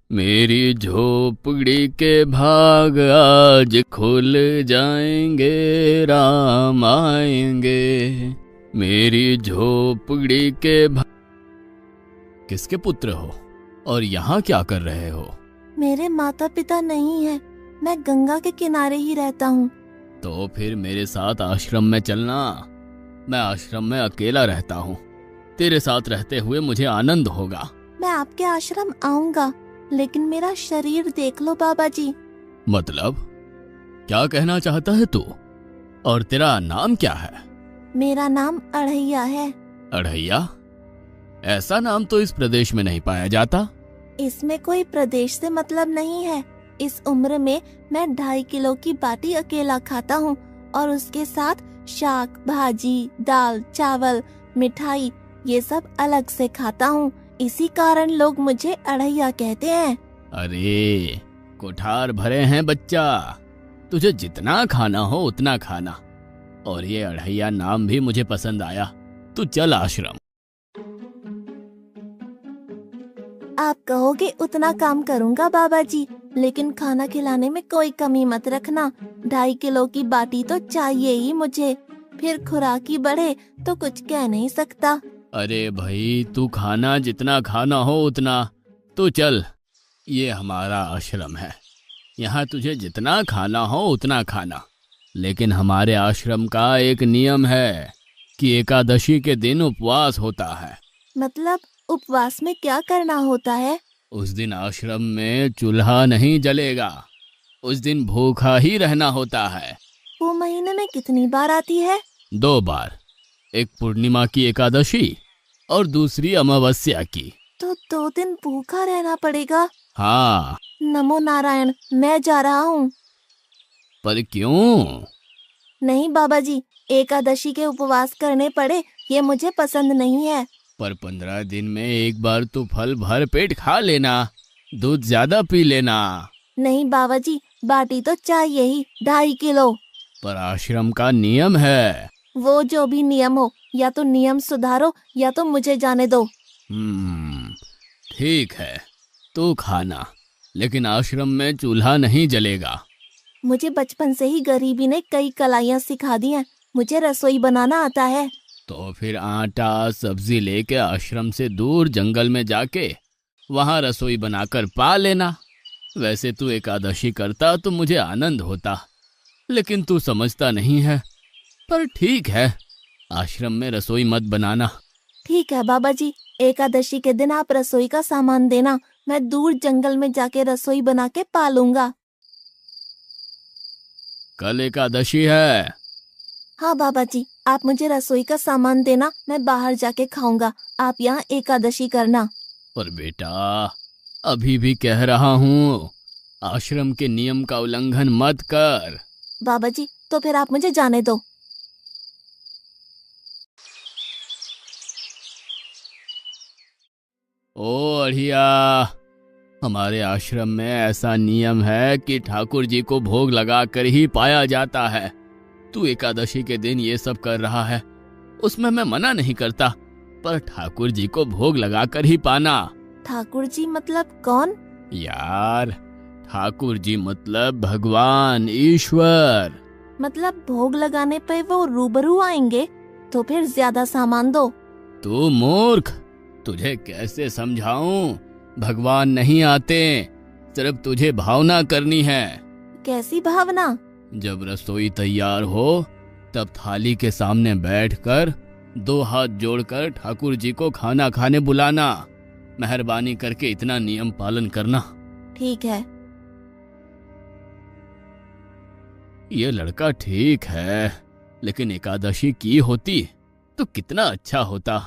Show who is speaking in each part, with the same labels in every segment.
Speaker 1: मेरी झोपड़ी के भाग आज खुल जाएंगे, राम आएंगे। मेरी झोपड़ी के भाग। किसके पुत्र हो और यहाँ क्या कर रहे हो?
Speaker 2: मेरे माता पिता नहीं है, मैं गंगा के किनारे ही रहता हूँ।
Speaker 1: तो फिर मेरे साथ आश्रम में चलना। मैं आश्रम में अकेला रहता हूँ, तेरे साथ रहते हुए मुझे आनंद होगा।
Speaker 2: मैं आपके आश्रम आऊंगा, लेकिन मेरा शरीर देख लो बाबा जी।
Speaker 1: मतलब क्या कहना चाहता है तू? और तेरा नाम क्या है?
Speaker 2: मेरा नाम अढ़ैया है।
Speaker 1: अढ़ैया? ऐसा नाम तो इस प्रदेश में नहीं पाया जाता।
Speaker 2: इसमें कोई प्रदेश से मतलब नहीं है। इस उम्र में मैं 2.5 किलो की बाटी अकेला खाता हूँ और उसके साथ शाक, भाजी, दाल, चावल, मिठाई ये सब अलग से खाता हूँ। इसी कारण लोग मुझे अढ़ैया कहते हैं।
Speaker 1: अरे कोठार भरे हैं बच्चा, तुझे जितना खाना हो उतना खाना। और ये अढ़ैया नाम भी मुझे पसंद आया। तू चल आश्रम।
Speaker 2: आप कहोगे उतना काम करूँगा बाबा जी, लेकिन खाना खिलाने में कोई कमी मत रखना। 2.5 किलो की बाटी तो चाहिए ही मुझे, फिर खुराकी बढ़े तो कुछ कह नहीं सकता।
Speaker 1: अरे भाई, तू खाना जितना खाना हो उतना। तू चल, ये हमारा आश्रम है, यहाँ तुझे जितना खाना हो उतना खाना। लेकिन हमारे आश्रम का एक नियम है कि एकादशी के दिन उपवास होता है।
Speaker 2: मतलब उपवास में क्या करना होता है?
Speaker 1: उस दिन आश्रम में चूल्हा नहीं जलेगा, उस दिन भूखा ही रहना होता है।
Speaker 2: वो महीने में कितनी बार आती है?
Speaker 1: 2 बार, एक पूर्णिमा की एकादशी और दूसरी अमावस्या की।
Speaker 2: तो 2 दिन भूखा रहना पड़ेगा।
Speaker 1: हाँ।
Speaker 2: नमो नारायण, मैं जा रहा हूँ।
Speaker 1: पर क्यों?
Speaker 2: नहीं बाबा जी, एकादशी के उपवास करने पड़े ये मुझे पसंद नहीं है।
Speaker 1: पर 15 दिन में एक बार तो फल भर पेट खा लेना, दूध ज्यादा पी लेना।
Speaker 2: नहीं बाबा जी, बाटी तो चाहिए ही 2.5 किलो।
Speaker 1: पर आश्रम का नियम है।
Speaker 2: वो जो भी नियम हो, या तो नियम सुधारो या तो मुझे जाने दो।
Speaker 1: ठीक है, तू खाना, लेकिन आश्रम में चूल्हा नहीं जलेगा।
Speaker 2: मुझे बचपन से ही गरीबी ने कई कलाइयाँ सिखा दी हैं। मुझे रसोई बनाना आता है।
Speaker 1: तो फिर आटा सब्जी लेके आश्रम से दूर जंगल में जाके वहां रसोई बनाकर पा लेना। वैसे तू एकादशी करता तो मुझे आनंद होता, लेकिन तू समझता नहीं है। पर ठीक है, आश्रम में रसोई मत बनाना।
Speaker 2: ठीक है बाबा जी, एकादशी के दिन आप रसोई का सामान देना, मैं दूर जंगल में जाके रसोई बना के पालूंगा।
Speaker 1: कल एकादशी है।
Speaker 2: हाँ बाबा जी, आप मुझे रसोई का सामान देना, मैं बाहर जाके खाऊंगा। आप यहाँ एकादशी करना।
Speaker 1: पर बेटा, अभी भी कह रहा हूँ, आश्रम के नियम का उल्लंघन मत कर।
Speaker 2: बाबा जी, तो फिर आप मुझे जाने दो।
Speaker 1: ओ अढ़िया, हमारे आश्रम में ऐसा नियम है कि ठाकुर जी को भोग लगाकर ही पाया जाता है। तू एकादशी के दिन ये सब कर रहा है, उसमें मैं मना नहीं करता, पर ठाकुर जी को भोग लगाकर ही पाना।
Speaker 2: ठाकुर जी मतलब कौन?
Speaker 1: यार, ठाकुर जी मतलब भगवान ईश्वर।
Speaker 2: मतलब भोग लगाने पे वो रूबरू आएंगे? तो फिर ज्यादा सामान दो।
Speaker 1: तू मूर्ख, तुझे कैसे समझाऊं? भगवान नहीं आते, सिर्फ तुझे भावना करनी है।
Speaker 2: कैसी भावना?
Speaker 1: जब रसोई तैयार हो तब थाली के सामने बैठकर 2 हाथ जोड़कर ठाकुर जी को खाना खाने बुलाना। मेहरबानी करके इतना नियम पालन करना।
Speaker 2: ठीक है।
Speaker 1: ये लड़का ठीक है, लेकिन एकादशी की होती तो कितना अच्छा होता।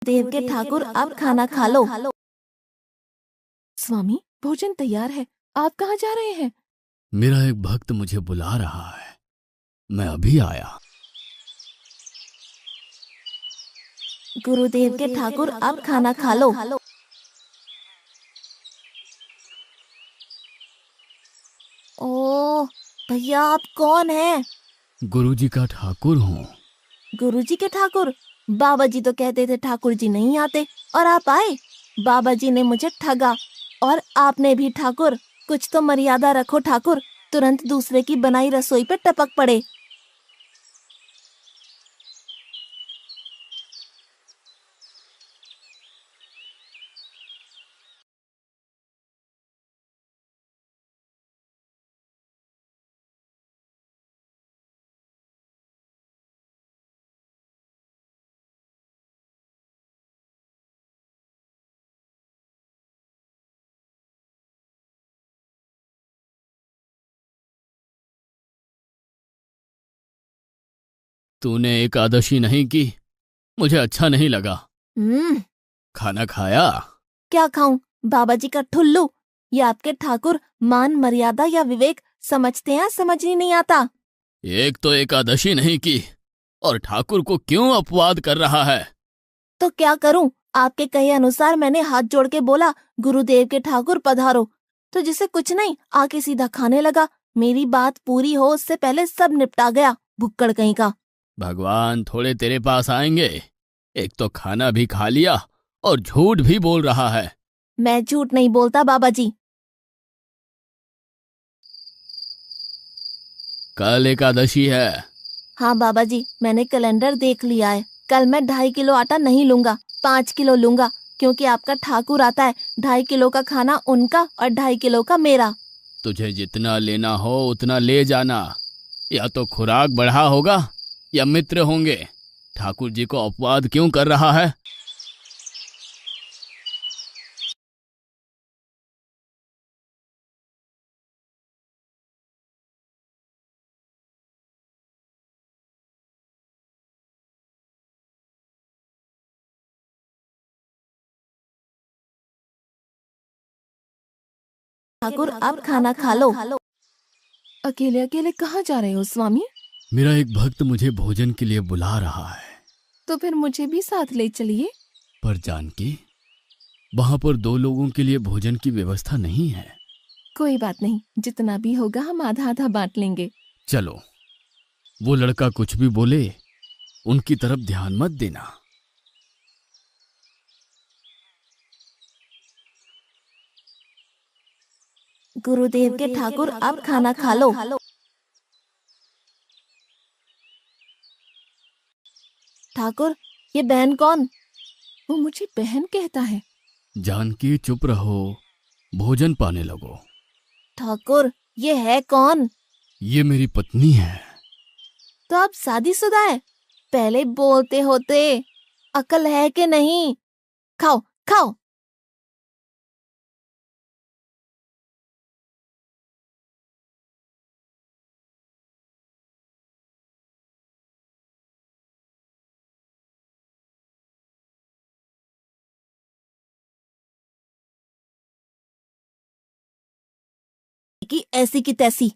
Speaker 2: देव के ठाकुर, आप खाना खा लो। स्वामी, भोजन तैयार है, आप कहाँ जा रहे हैं?
Speaker 1: मेरा एक भक्त मुझे बुला रहा है, मैं अभी आया।
Speaker 2: गुरुदेव के ठाकुर, आप खाना खा लो। ओह भैया, आप कौन हैं?
Speaker 1: गुरुजी का ठाकुर हूँ।
Speaker 2: गुरुजी के ठाकुर? बाबा जी तो कहते थे ठाकुर जी नहीं आते, और आप आए। बाबा जी ने मुझे ठगा, और आपने भी ठाकुर। कुछ तो मर्यादा रखो ठाकुर, तुरंत दूसरे की बनाई रसोई पे टपक पड़े।
Speaker 1: तूने एकादशी नहीं की, मुझे अच्छा नहीं लगा।
Speaker 2: हम्म।
Speaker 1: खाना खाया?
Speaker 2: क्या खाऊं? बाबा जी का ठुल्लू। ये आपके ठाकुर मान मर्यादा या विवेक समझते हैं, समझ ही नहीं आता।
Speaker 1: एक तो एकादशी नहीं की और ठाकुर को क्यों अपवाद कर रहा है?
Speaker 2: तो क्या करूं? आपके कहे अनुसार मैंने हाथ जोड़ के बोला, गुरुदेव के ठाकुर पधारो। तो जिसे कुछ नहीं, आके सीधा खाने लगा। मेरी बात पूरी हो उससे पहले सब निपटा गया, भुक्कड़ कहीं का।
Speaker 1: भगवान थोड़े तेरे पास आएंगे। एक तो खाना भी खा लिया और झूठ भी बोल रहा है।
Speaker 2: मैं झूठ नहीं बोलता बाबा जी।
Speaker 1: कल एकादशी है।
Speaker 2: हाँ बाबा जी, मैंने कैलेंडर देख लिया है। कल मैं 2.5 किलो आटा नहीं लूंगा, 5 किलो लूंगा, क्योंकि आपका ठाकुर आता है। 2.5 किलो का खाना उनका और 2.5 किलो का मेरा।
Speaker 1: तुझे जितना लेना हो उतना ले जाना। या तो खुराक बढ़ा होगा या मित्र होंगे। ठाकुर जी को अपवाद क्यों कर रहा है?
Speaker 2: ठाकुर आप खाना खा लो। अकेले अकेले कहाँ जा रहे हो स्वामी?
Speaker 1: मेरा एक भक्त मुझे भोजन के लिए बुला रहा है।
Speaker 2: तो फिर मुझे भी साथ ले चलिए।
Speaker 1: पर जानकी, वहां पर 2 लोगों के लिए भोजन की व्यवस्था नहीं है।
Speaker 2: कोई बात नहीं, जितना भी होगा हम आधा आधा बांट लेंगे।
Speaker 1: चलो, वो लड़का कुछ भी बोले उनकी तरफ ध्यान मत देना।
Speaker 2: गुरुदेव के ठाकुर आप खाना खा लो। ठाकुर, ये बहन कौन? वो मुझे बहन कहता है।
Speaker 1: जानकी चुप रहो, भोजन पाने लगो।
Speaker 2: ठाकुर, ये है कौन?
Speaker 1: ये मेरी पत्नी है।
Speaker 2: तो आप शादीशुदा है? पहले बोलते होते। अकल है कि नहीं? खाओ खाओ। कि ऐसी की तैसी।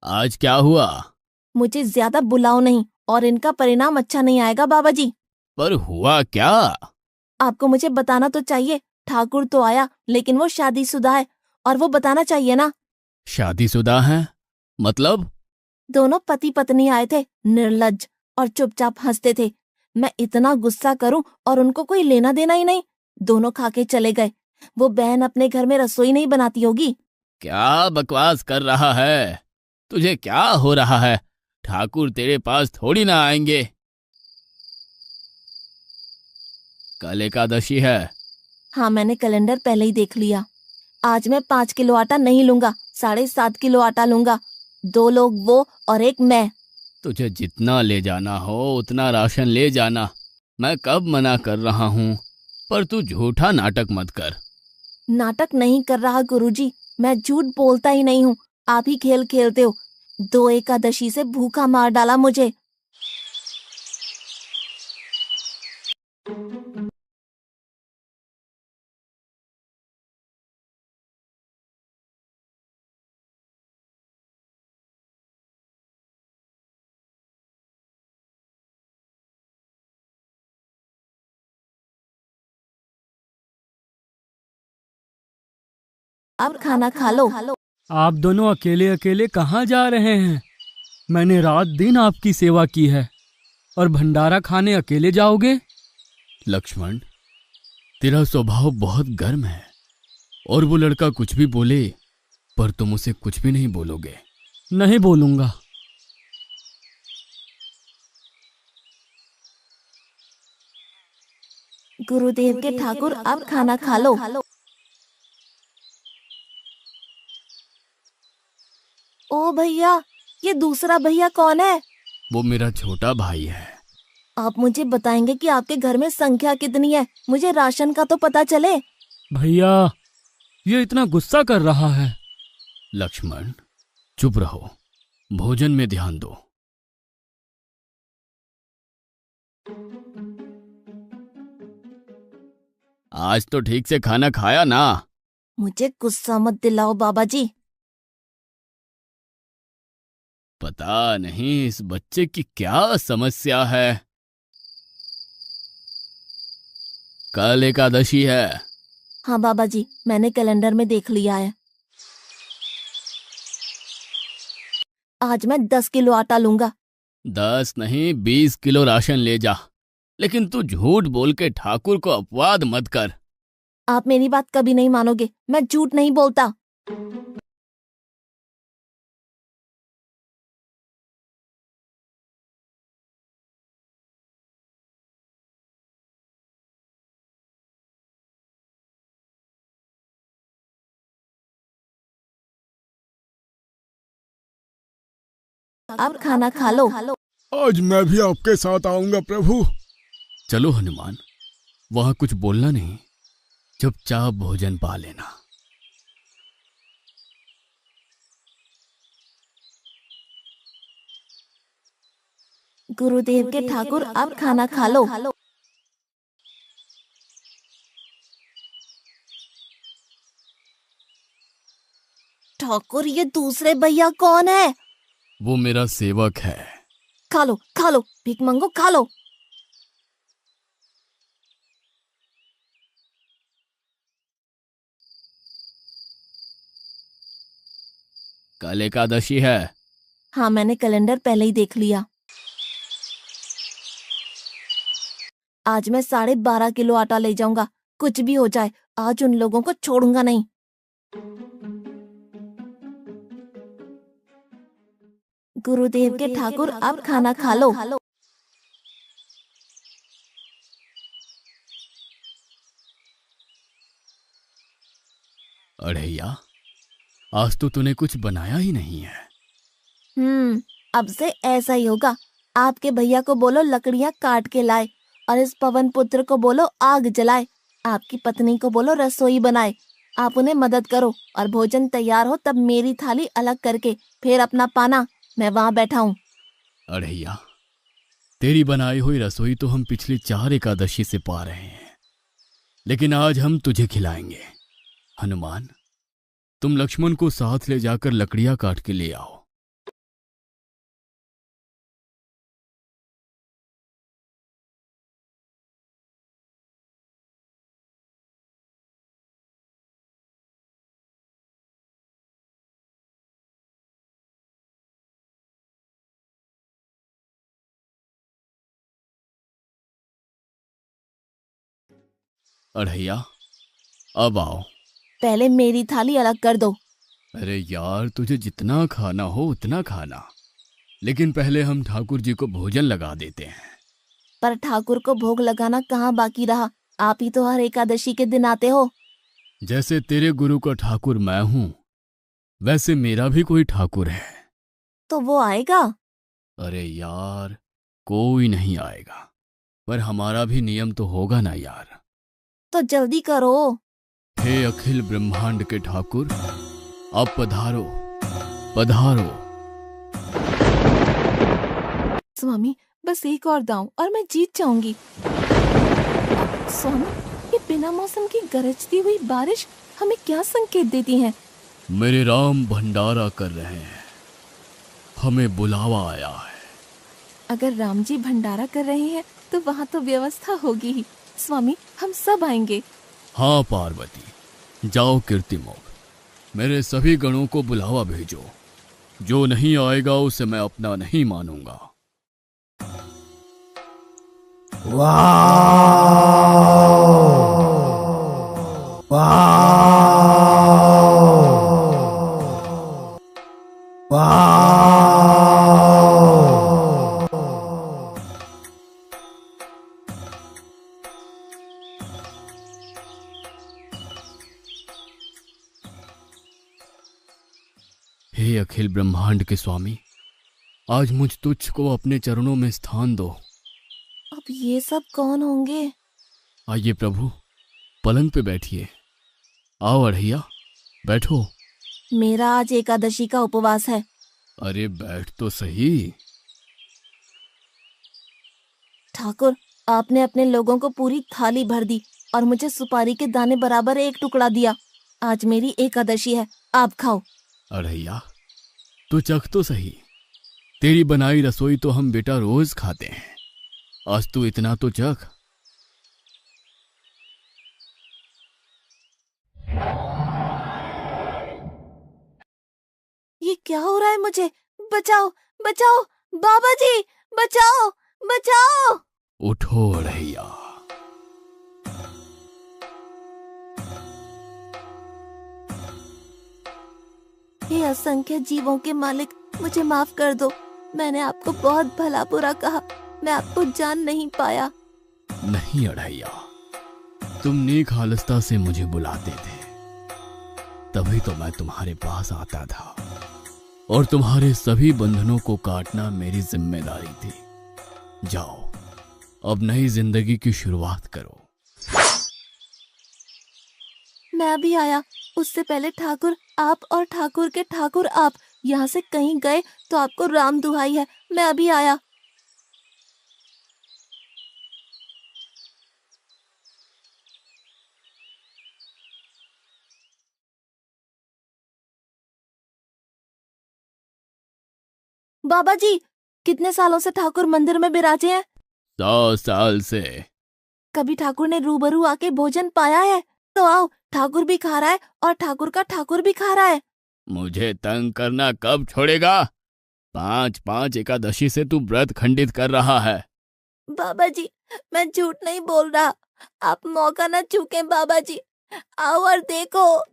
Speaker 1: आज क्या हुआ?
Speaker 2: मुझे ज्यादा बुलाओ नहीं, और इनका परिणाम अच्छा नहीं आएगा बाबा जी।
Speaker 1: पर हुआ क्या?
Speaker 2: आपको मुझे बताना तो चाहिए। ठाकुर तो आया, लेकिन वो शादीशुदा है, और वो बताना चाहिए ना।
Speaker 1: शादीशुदा है? मतलब?
Speaker 2: दोनों पति पत्नी आए थे, निर्लज्ज, और चुपचाप हंसते थे। मैं इतना गुस्सा करूं और उनको कोई लेना देना ही नहीं। दोनों खा के चले गए। वो बहन अपने घर में रसोई नहीं बनाती होगी।
Speaker 1: क्या बकवास कर रहा है? तुझे क्या हो रहा है? ठाकुर तेरे पास थोड़ी ना आएंगे। कल एकादशी है।
Speaker 2: हाँ, मैंने कैलेंडर पहले ही देख लिया। आज मैं 5 किलो आटा नहीं लूंगा, 7.5 किलो आटा लूंगा। 2 लोग वो और एक मैं।
Speaker 1: तुझे जितना ले जाना हो उतना राशन ले जाना। मैं कब मना कर रहा हूँ, पर तू झूठा नाटक मत कर।
Speaker 2: नाटक नहीं कर रहा गुरुजी, मैं झूठ बोलता ही नहीं हूँ। आप ही खेल खेलते हो। 2 एकादशी से भूखा मार डाला मुझे। अब खाना खा लो।
Speaker 3: आप दोनों अकेले अकेले कहाँ जा रहे हैं? मैंने रात दिन आपकी सेवा की है और भंडारा खाने अकेले जाओगे?
Speaker 1: लक्ष्मण, तेरा स्वभाव बहुत गर्म है और वो लड़का कुछ भी बोले पर तुम उसे कुछ भी नहीं बोलोगे।
Speaker 3: नहीं बोलूंगा।
Speaker 2: गुरुदेव के ठाकुर, अब खाना खा लो। ओ भैया, ये दूसरा भैया कौन है?
Speaker 1: वो मेरा छोटा भाई है।
Speaker 2: आप मुझे बताएंगे कि आपके घर में संख्या कितनी है? मुझे राशन का तो पता चले।
Speaker 3: भैया, ये इतना गुस्सा कर रहा है।
Speaker 1: लक्ष्मण, चुप रहो, भोजन में ध्यान दो। आज तो ठीक से खाना खाया ना?
Speaker 2: मुझे गुस्सा मत दिलाओ बाबा जी।
Speaker 1: पता नहीं इस बच्चे की क्या समस्या है। कल एकादशी है।
Speaker 2: हाँ बाबा जी, मैंने कैलेंडर में देख लिया है। आज मैं 10 किलो आटा लूंगा।
Speaker 1: 10 नहीं 20 किलो राशन ले जा, लेकिन तू झूठ बोल के ठाकुर को अपवाद मत कर।
Speaker 2: आप मेरी बात कभी नहीं मानोगे, मैं झूठ नहीं बोलता। अब खाना खा लो।
Speaker 4: आज मैं भी आपके साथ आऊंगा प्रभु।
Speaker 1: चलो हनुमान, वहां कुछ बोलना नहीं, चुपचाप भोजन पा लेना।
Speaker 2: गुरुदेव के ठाकुर, अब खाना खा लो। ठाकुर, ये दूसरे भैया कौन है?
Speaker 1: वो मेरा सेवक है।
Speaker 2: खा लो खा लो, भीख मंगो, खा लो।
Speaker 1: कल एकादशी है।
Speaker 2: हाँ, मैंने कैलेंडर पहले ही देख लिया। आज मैं 12.5 किलो आटा ले जाऊंगा। कुछ भी हो जाए, आज उन लोगों को छोड़ूंगा नहीं। गुरुदेव के ठाकुर, अब खाना खा लो।
Speaker 1: अढ़ैया, आज तो तूने कुछ बनाया ही नहीं है।
Speaker 2: अब से ऐसा ही होगा। आपके भैया को बोलो लकड़ियां काट के लाए, और इस पवन पुत्र को बोलो आग जलाए। आपकी पत्नी को बोलो रसोई बनाए। आप उन्हें मदद करो, और भोजन तैयार हो तब मेरी थाली अलग करके फिर अपना पाना, मैं वहां बैठा हूँ।
Speaker 1: अढ़ैया, तेरी बनाई हुई रसोई तो हम पिछली 4 एकादशी से पा रहे हैं, लेकिन आज हम तुझे खिलाएंगे। हनुमान, तुम लक्ष्मण को साथ ले जाकर लकड़ियां काट के ले आओ। अढ़ैया, अब आओ।
Speaker 2: पहले मेरी थाली अलग कर दो।
Speaker 1: अरे यार, तुझे जितना खाना हो उतना खाना, लेकिन पहले हम ठाकुर जी को भोजन लगा देते हैं।
Speaker 2: पर ठाकुर को भोग लगाना कहाँ बाकी रहा? आप ही तो हर एकादशी के दिन आते हो।
Speaker 1: जैसे तेरे गुरु का ठाकुर मैं हूं, वैसे मेरा भी कोई ठाकुर है।
Speaker 2: तो वो आएगा?
Speaker 1: अरे यार, कोई नहीं आएगा, पर हमारा भी नियम तो होगा ना यार।
Speaker 2: तो जल्दी करो।
Speaker 1: हे अखिल ब्रह्मांड के ठाकुर, अब पधारो पधारो।
Speaker 2: स्वामी, बस एक और दांव और मैं जीत जाऊंगी। स्वामी, ये बिना मौसम की गरजती हुई बारिश हमें क्या संकेत देती है?
Speaker 1: मेरे राम भंडारा कर रहे हैं, हमें बुलावा आया है।
Speaker 2: अगर राम जी भंडारा कर रहे हैं तो वहाँ तो व्यवस्था होगी ही। स्वामी, हम सब आएंगे।
Speaker 1: हाँ पार्वती, जाओ कीर्तिमोग, मेरे सभी गणों को बुलावा भेजो। जो नहीं आएगा उसे मैं अपना नहीं मानूंगा। हे अखिल ब्रह्मांड के स्वामी, आज मुझ तुच्छ को अपने चरणों में स्थान दो।
Speaker 2: अब ये सब कौन होंगे?
Speaker 1: आइए प्रभु, पलंग पे बैठिए। आओ अढ़ैया, बैठो।
Speaker 2: मेरा आज एकादशी का उपवास है।
Speaker 1: अरे बैठ तो सही।
Speaker 2: ठाकुर, आपने अपने लोगों को पूरी थाली भर दी और मुझे सुपारी के दाने बराबर एक टुकड़ा दिया। आज मेरी एकादशी है, आप खाओ।
Speaker 1: अढ़ैया, तो चख तो सही। तेरी बनाई रसोई तो हम बेटा रोज खाते हैं, आज तू इतना तो चख।
Speaker 2: ये क्या हो रहा है मुझे? बचाओ बचाओ, बाबा जी बचाओ बचाओ।
Speaker 1: उठो अढ़ैया।
Speaker 2: हे असंख्य जीवों के मालिक, मुझे माफ कर दो। मैंने आपको बहुत भला बुरा कहा, मैं आपको जान नहीं पाया।
Speaker 1: नहीं अढ़ैया, तुम नेक हालस्ता से मुझे बुलाते थे, तभी तो मैं तुम्हारे पास आता था, और तुम्हारे सभी बंधनों को काटना मेरी जिम्मेदारी थी। जाओ, अब नई जिंदगी की शुरुआत करो।
Speaker 2: मैं अभी आया। उससे पहले ठाकुर आप और ठाकुर के ठाकुर आप यहाँ से कहीं गए तो आपको राम दुहाई है, मैं अभी आया। बाबा जी, कितने सालों से ठाकुर मंदिर में विराजे हैं?
Speaker 1: 100 साल से।
Speaker 2: कभी ठाकुर ने रूबरू आके भोजन पाया है? तो आओ, ठाकुर भी खा रहा है और ठाकुर का ठाकुर भी खा रहा है।
Speaker 1: मुझे तंग करना कब छोड़ेगा? 5-5 एकादशी से तू व्रत खंडित कर रहा है।
Speaker 2: बाबा जी, मैं झूठ नहीं बोल रहा, आप मौका न चूकें बाबा जी। आओ और देखो।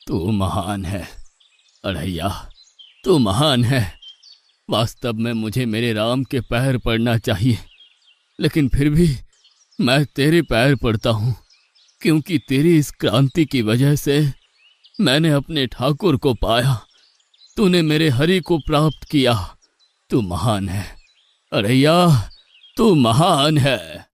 Speaker 1: तू महान है अढ़ैया, तू महान है। वास्तव में मुझे मेरे राम के पैर पड़ना चाहिए, लेकिन फिर भी मैं तेरे पैर पड़ता हूँ, क्योंकि तेरी इस क्रांति की वजह से मैंने अपने ठाकुर को पाया। तूने मेरे हरि को प्राप्त किया। तू महान है अढ़ैया, तू महान है।